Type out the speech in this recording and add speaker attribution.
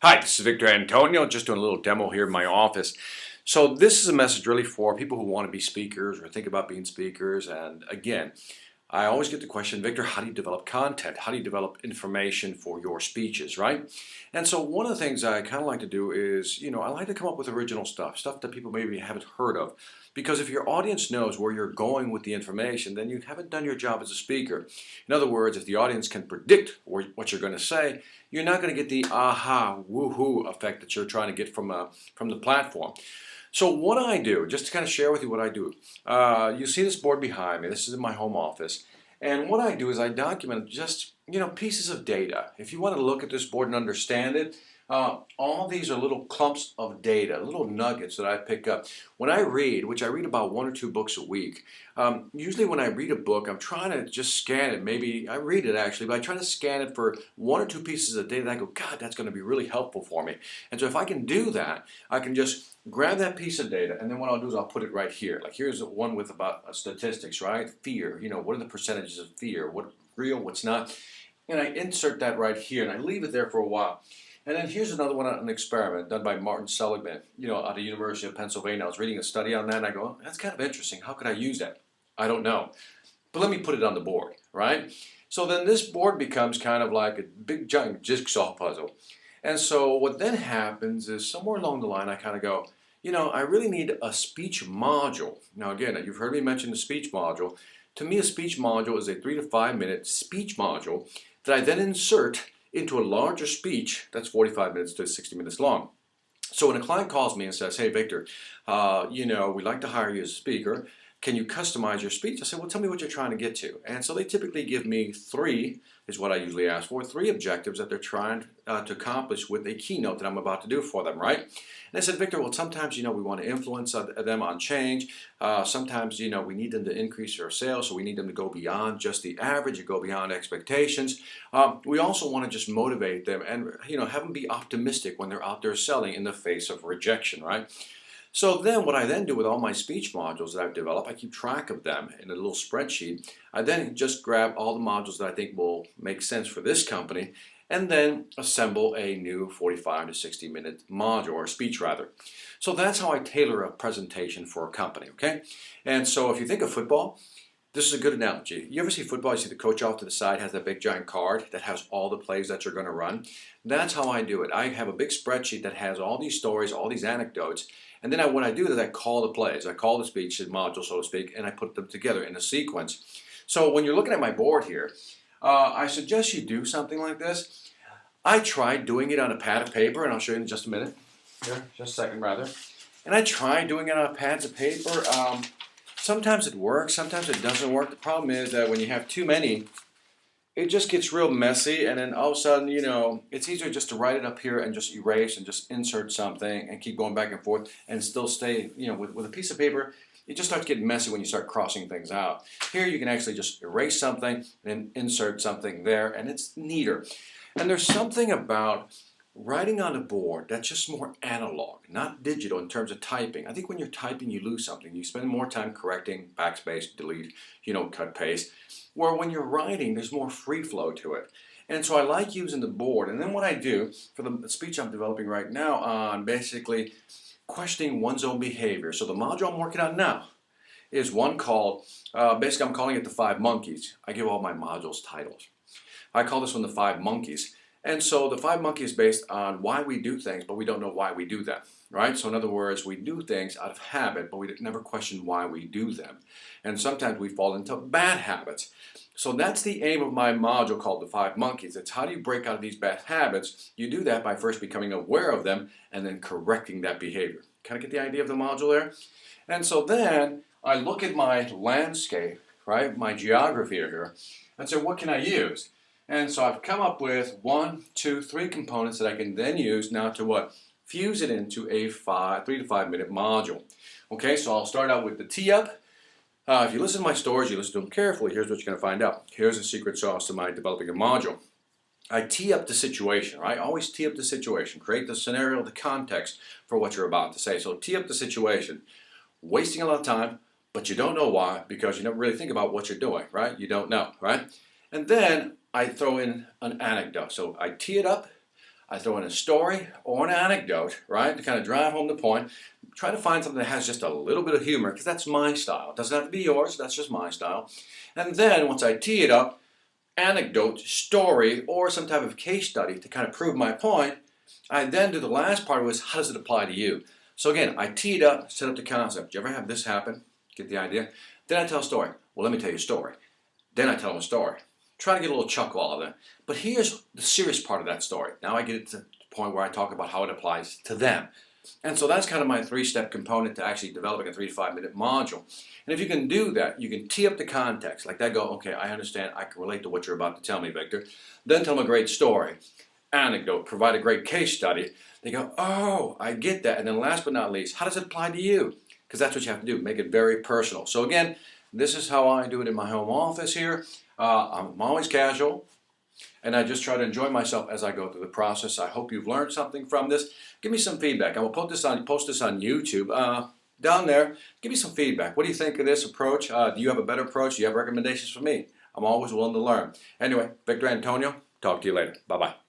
Speaker 1: Hi, this is Victor Antonio, just doing a little demo here in my office. So this is a message really for people who want to be speakers or think about being speakers. And again, I always get the question, Victor, how do you develop content? How do you develop information for your speeches, right? And so one of the things I kind of like to do is, I like to come up with original stuff that people maybe haven't heard of. Because if your audience knows where you're going with the information, then you haven't done your job as a speaker. In other words, if the audience can predict what you're going to say, you're not going to get the aha, woohoo effect that you're trying to get from the platform. So what I do, just to kind of share with you what I do, you see this board behind me. This is in my home office. And what I do is I document just, pieces of data. If you want to look at this board and understand it, all these are little clumps of data, little nuggets that I pick up. When I read, which I read about 1 or 2 books a week, usually when I read a book, I'm trying to just scan it. Maybe I read it actually, but I try to scan it for 1 or 2 pieces of data that I go, God, that's going to be really helpful for me. And so if I can do that, I can just grab that piece of data, and then what I'll do is I'll put it right here. Like here's one with about statistics, right? Fear, what are the percentages of fear? What's real, what's not? And I insert that right here, and I leave it there for a while. And then here's another one, an experiment done by Martin Seligman, out of the University of Pennsylvania. I was reading a study on that, and I go, oh, that's kind of interesting. How could I use that? I don't know. But let me put it on the board, right? So then this board becomes kind of like a big giant jigsaw puzzle. And so what then happens is somewhere along the line, I kind of go, I really need a speech module. Now again, you've heard me mention the speech module. To me, a speech module is a 3 to 5 minute speech module that I then insert into a larger speech that's 45 minutes to 60 minutes long. So when a client calls me and says, hey Victor, we'd like to hire you as a speaker. Can you customize your speech? I say, well, tell me what you're trying to get to. And so they typically give me 3, is what I usually ask for, 3 objectives that they're trying to accomplish with a keynote that I'm about to do for them, right? And I said, Victor, well, sometimes, we want to influence them on change. Sometimes, we need them to increase their sales, so we need them to go beyond just the average and go beyond expectations. We also want to just motivate them and, have them be optimistic when they're out there selling in the face of rejection, right? So then what I then do with all my speech modules that I've developed, I keep track of them in a little spreadsheet. I then just grab all the modules that I think will make sense for this company and then assemble a new 45 to 60 minute module, or speech rather. So that's how I tailor a presentation for a company, okay? And so if you think of football, this is a good analogy. You ever see football, you see the coach off to the side has that big giant card that has all the plays that you're going to run? That's how I do it. I have a big spreadsheet that has all these stories, all these anecdotes, and then what I do is I call the plays. I call the speech, the module, so to speak, and I put them together in a sequence. So when you're looking at my board here, I suggest you do something like this. I tried doing it on a pad of paper, and I'll show you in just a minute. Here, just a second rather. And I tried doing it on pads of paper. Sometimes it works, sometimes it doesn't work. The problem is that when you have too many, it just gets real messy, and then all of a sudden, it's easier just to write it up here and just erase and just insert something and keep going back and forth and still stay, with a piece of paper, it just starts getting messy when you start crossing things out. Here you can actually just erase something and then insert something there, and it's neater. And there's something about writing on a board that's just more analog, not digital in terms of typing. I think when you're typing, you lose something. You spend more time correcting, backspace, delete, cut, paste. Where when you're writing, there's more free flow to it. And so I like using the board. And then what I do for the speech I'm developing right now on basically questioning one's own behavior. So the module I'm working on now is one called, basically I'm calling it the 5 monkeys. I give all my modules titles. I call this one the 5 monkeys. And so the 5 monkeys is based on why we do things, but we don't know why we do them, right? So in other words, we do things out of habit, but we never question why we do them. And sometimes we fall into bad habits. So that's the aim of my module called the 5 monkeys. It's how do you break out of these bad habits? You do that by first becoming aware of them and then correcting that behavior. Kind of get the idea of the module there? And so then I look at my landscape, right, my geography here, and say, what can I use? And so I've come up with 1, 2, 3 components that I can then use now to what? Fuse it into a 3 to 5 minute module. Okay, so I'll start out with the tee up. If you listen to my stories, you listen to them carefully, here's what you're going to find out. Here's the secret sauce to my developing a module. I tee up the situation, right? Always tee up the situation. Create the scenario, the context for what you're about to say. So tee up the situation. Wasting a lot of time, but you don't know why, because you don't really think about what you're doing, right? You don't know, right? And then I throw in an anecdote. So I tee it up, I throw in a story or an anecdote, right, to kind of drive home the point. Try to find something that has just a little bit of humor, because that's my style. It doesn't have to be yours, that's just my style. And then once I tee it up, anecdote, story, or some type of case study to kind of prove my point, I then do the last part was, how does it apply to you? So again, I tee it up, set up the concept. Do you ever have this happen? Get the idea? Then I tell a story. Well, let me tell you a story. Then I tell them a story. Try to get a little chuckle out of it. But here's the serious part of that story. Now I get it to the point where I talk about how it applies to them. And so that's kind of my three-step component to actually developing a 3 to 5 minute module. And if you can do that, you can tee up the context. Like that, go, okay, I understand, I can relate to what you're about to tell me, Victor. Then tell them a great story, anecdote, provide a great case study. They go, oh, I get that. And then last but not least, how does it apply to you? Because that's what you have to do, make it very personal. So again, this is how I do it in my home office here. I'm always casual, and I just try to enjoy myself as I go through the process. I hope you've learned something from this. Give me some feedback. I will post this on YouTube. Down there, give me some feedback. What do you think of this approach? Do you have a better approach? Do you have recommendations for me? I'm always willing to learn. Anyway, Victor Antonio, talk to you later. Bye-bye.